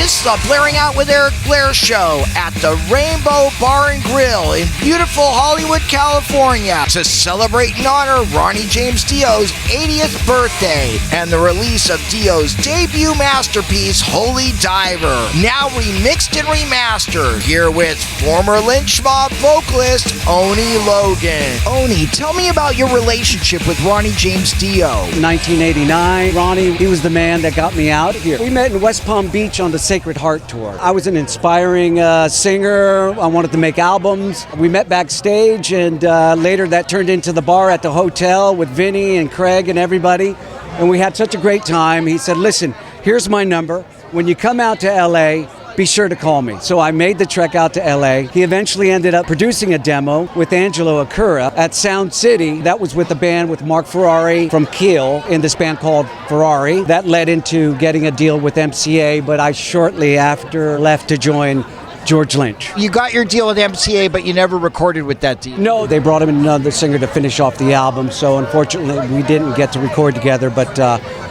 This is the Blairing Out with Eric Blair show at the Rainbow Bar and Grill in beautiful Hollywood, California to celebrate and honor Ronnie James Dio's 80th birthday and the release of Dio's debut masterpiece, Holy Diver, now remixed and remastered, here with former Lynch Mob vocalist ONI Logan. ONI, tell me about your relationship with Ronnie James Dio. 1989, Ronnie, he was the man that got me out here. We met in West Palm Beach on the Sacred Heart Tour. I was an inspiring singer. I wanted to make albums. We met backstage, and later that turned into the bar at the hotel with Vinny and Craig and everybody, and we had such a great time. He said, listen, here's my number. When you come out to LA, be sure to call me. So I made the trek out to LA. He eventually ended up producing a demo with Angelo Acura at Sound City. That was with a band with Mark Ferrari from Kiel in this band called Ferrari. That led into getting a deal with MCA, but I shortly after left to join George Lynch. You got your deal with MCA, but you never recorded with that deal. No, they brought him another singer to finish off the album, so unfortunately we didn't get to record together, but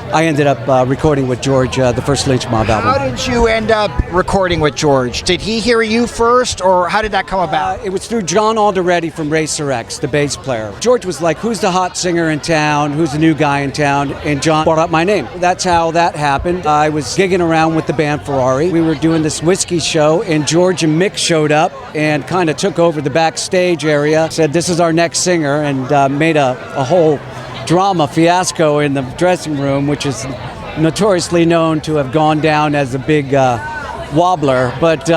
I ended up recording with George, the first Lynch Mob album. How did you end up recording with George? Did he hear you first, or how did that come about? It was through John Alderetti from Racer X, the bass player. George was like, who's the hot singer in town? Who's the new guy in town? And John brought up my name. That's how that happened. I was gigging around with the band Ferrari. We were doing this whiskey show, and George and Mick showed up and kind of took over the backstage area, said, this is our next singer, and made a whole drama fiasco in the dressing room, which is notoriously known to have gone down as a big wobbler. But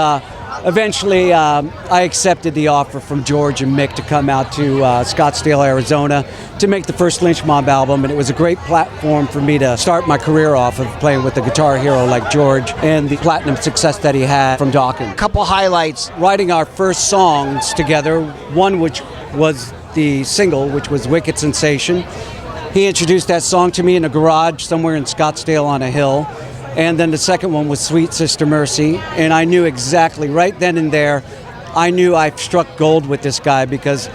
eventually I accepted the offer from George and Mick to come out to Scottsdale, Arizona to make the first Lynch Mob album, and it was a great platform for me to start my career off of playing with a guitar hero like George and the platinum success that he had from Dawkins. A couple highlights. Writing our first songs together, one which was the single, which was Wicked Sensation. He introduced that song to me in a garage somewhere in Scottsdale on a hill. And then the second one was Sweet Sister Mercy. And I knew exactly, right then and there, I knew I struck gold with this guy because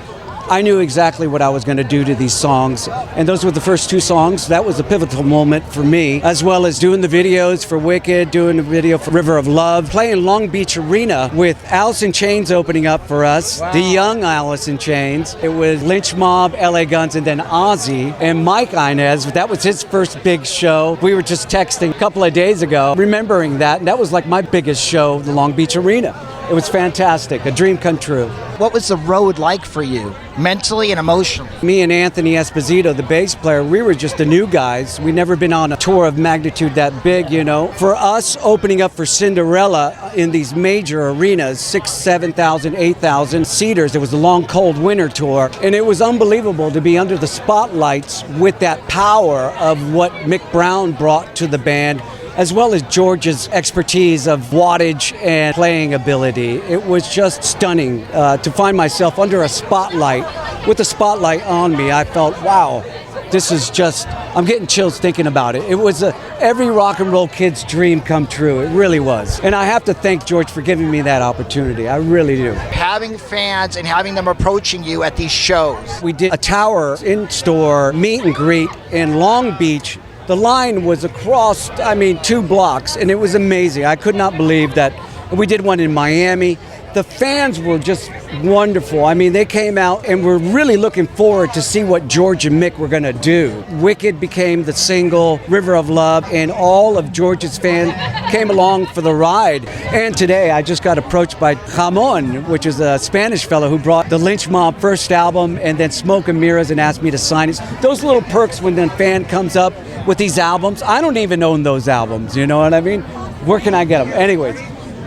I knew exactly what I was going to do to these songs. And those were the first two songs. That was a pivotal moment for me, as well as doing the videos for Wicked, doing the video for River of Love, playing Long Beach Arena with Alice in Chains opening up for us, wow. The young Alice in Chains. It was Lynch Mob, LA Guns, and then Ozzy and Mike Inez. That was his first big show. We were just texting a couple of days ago, remembering that, and that was like my biggest show, the Long Beach Arena. It was fantastic, a dream come true. What was the road like for you, mentally and emotionally? Me and Anthony Esposito, the bass player, we were just the new guys. We'd never been on a tour of magnitude that big, you know. For us, opening up for Cinderella in these major arenas, 6,000, 7,000, 8,000 seaters, it was a long, cold winter tour, and it was unbelievable to be under the spotlights with that power of what Mick Brown brought to the band, as well as George's expertise of wattage and playing ability. It was just stunning to find myself under a spotlight, with the spotlight on me. I felt, wow, this is just, I'm getting chills thinking about it. It was every rock and roll kid's dream come true. It really was. And I have to thank George for giving me that opportunity. I really do. Having fans and having them approaching you at these shows. We did a tower in-store meet and greet in Long Beach. The line was across, 2 blocks, and it was amazing. I could not believe that. We did one in Miami. The fans were just wonderful. They came out and were really looking forward to see what George and Mick were going to do. Wicked became the single, River of Love, and all of George's fans came along for the ride. And today I just got approached by Ramon, which is a Spanish fellow who brought the Lynch Mob first album, and then Smoke and Mirrors, and asked me to sign it. Those little perks when the fan comes up with these albums. I don't even own those albums, you know what I mean? Where can I get them? Anyways,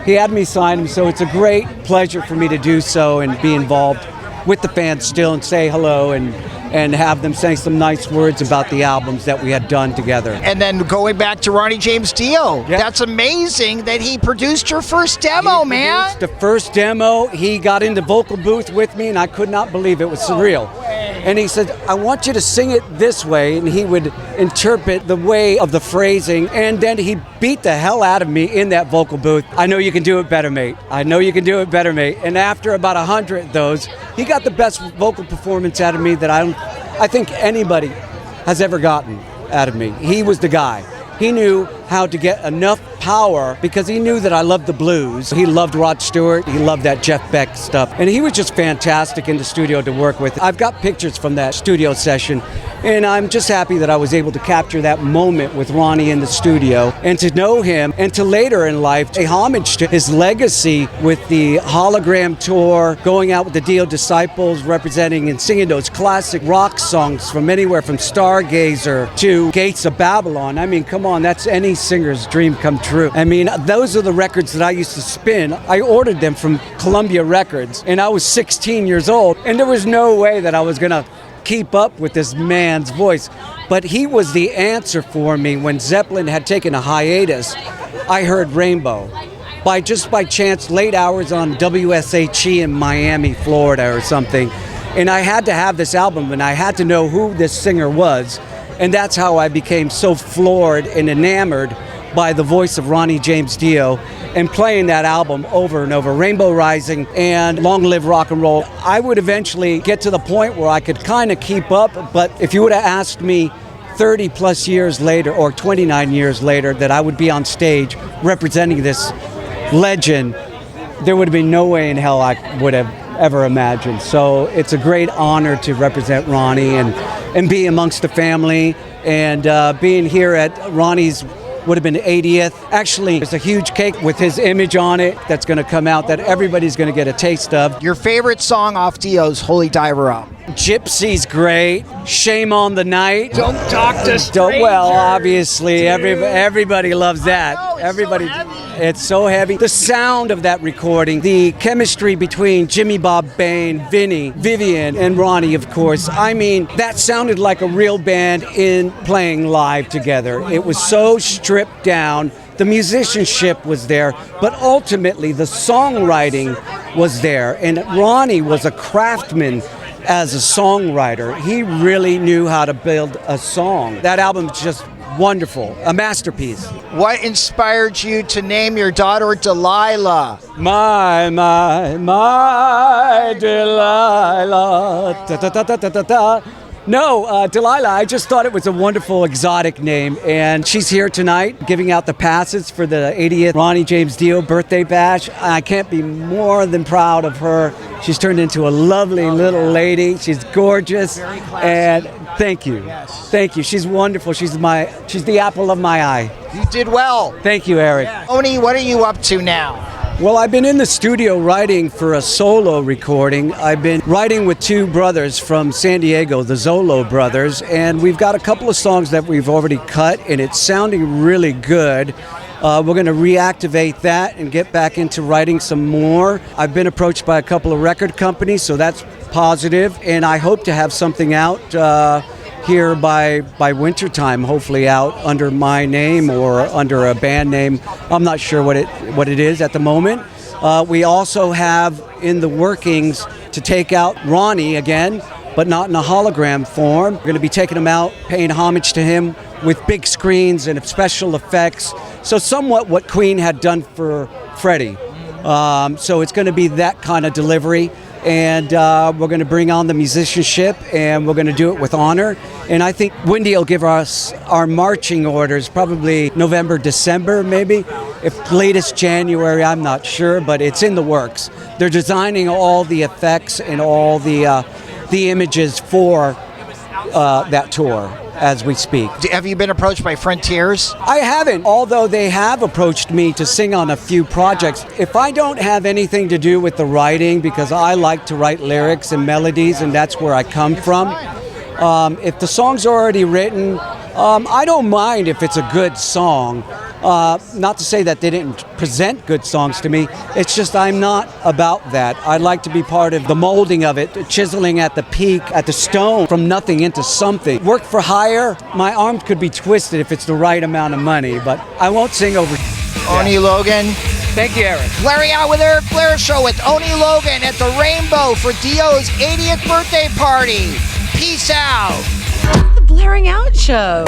he had me sign them, so it's a great pleasure for me to do so and be involved with the fans still and say hello and have them say some nice words about the albums that we had done together. And then going back to Ronnie James Dio, That's amazing that he produced your first demo, man. The first demo, he got in the vocal booth with me, and I could not believe it was surreal. And he said, I want you to sing it this way, and he would interpret the way of the phrasing, and then he beat the hell out of me in that vocal booth. I know you can do it better, mate. I know you can do it better, mate. And after about 100 of those, he got the best vocal performance out of me that I think anybody has ever gotten out of me. He was the guy. He knew how to get enough power, because he knew that I loved the blues. He loved Rod Stewart. He loved that Jeff Beck stuff. And he was just fantastic in the studio to work with. I've got pictures from that studio session, and I'm just happy that I was able to capture that moment with Ronnie in the studio and to know him, and to later in life pay homage to his legacy with the hologram tour, going out with the Dio Disciples, representing and singing those classic rock songs from anywhere from Stargazer to Gates of Babylon. I mean, come on, that's any singer's dream come true. I mean, those are the records that I used to spin. I ordered them from Columbia Records, and I was 16 years old, and there was no way that I was going to keep up with this man's voice. But he was the answer for me. When Zeppelin had taken a hiatus, I heard Rainbow. By chance, late hours on WSHE in Miami, Florida or something. And I had to have this album, and I had to know who this singer was. And that's how I became so floored and enamored by the voice of Ronnie James Dio, and playing that album over and over, Rainbow Rising and Long Live Rock and Roll. I would eventually get to the point where I could kind of keep up, but if you would have asked me 30 plus years later or 29 years later that I would be on stage representing this legend, there would have been no way in hell I would have ever imagined. So it's a great honor to represent Ronnie and be amongst the family, and being here at Ronnie's would have been 80th. Actually, there's a huge cake with his image on it that's going to come out that everybody's going to get a taste of. Your favorite song off Dio's Holy Diver Up? Gypsy's great. Shame on the Night. Don't Talk to Strangers. Well, obviously, everybody loves that. Everybody. It's so heavy. The sound of that recording, the chemistry between Jimmy Bob Bain, Vinny, Vivian, and Ronnie, of course. I mean, that sounded like a real band in playing live together. It was so stripped down. The musicianship was there, but ultimately the songwriting was there. And Ronnie was a craftsman as a songwriter. He really knew how to build a song. That album is just wonderful, a masterpiece. What inspired you to name your daughter Delilah? My Delilah. Da, da, da, da, da, da. No, Delilah, I just thought it was a wonderful, exotic name, and she's here tonight giving out the passes for the 80th Ronnie James Dio birthday bash. I can't be more than proud of her. She's turned into a lovely little lady. She's gorgeous, and thank you. Yes. Thank you. She's wonderful. She's the apple of my eye. You did well. Thank you, Eric. Oni, what are you up to now? Well, I've been in the studio writing for a solo recording. I've been writing with two brothers from San Diego, the Zolo brothers, and we've got a couple of songs that we've already cut, and it's sounding really good. We're going to reactivate that and get back into writing some more. I've been approached by a couple of record companies, so that's positive, and I hope to have something out here by wintertime, hopefully out under my name or under a band name. I'm not sure what it is at the moment. We also have in the workings to take out Ronnie again, but not in a hologram form. We're going to be taking him out, paying homage to him with big screens and special effects. So somewhat what Queen had done for Freddie. So it's going to be that kind of delivery. And we're going to bring on the musicianship, and we're going to do it with honor. And I think Wendy will give us our marching orders probably November, December, maybe. If latest January, I'm not sure, but it's in the works. They're designing all the effects and all the images for that tour as we speak. Have you been approached by Frontiers? I haven't, although they have approached me to sing on a few projects. If I don't have anything to do with the writing, because I like to write lyrics and melodies, and that's where I come from. If the song's already written, I don't mind if it's a good song. Not to say that they didn't present good songs to me. It's just I'm not about that. I like to be part of the molding of it, chiseling at the peak, at the stone, from nothing into something. Work for hire, my arm could be twisted if it's the right amount of money, but I won't sing over. Oni Logan. Thank you, Eric. Larry Out with Eric Blair show with Oni Logan at the Rainbow for Dio's 80th birthday party. Peace out. The Blairing Out Show.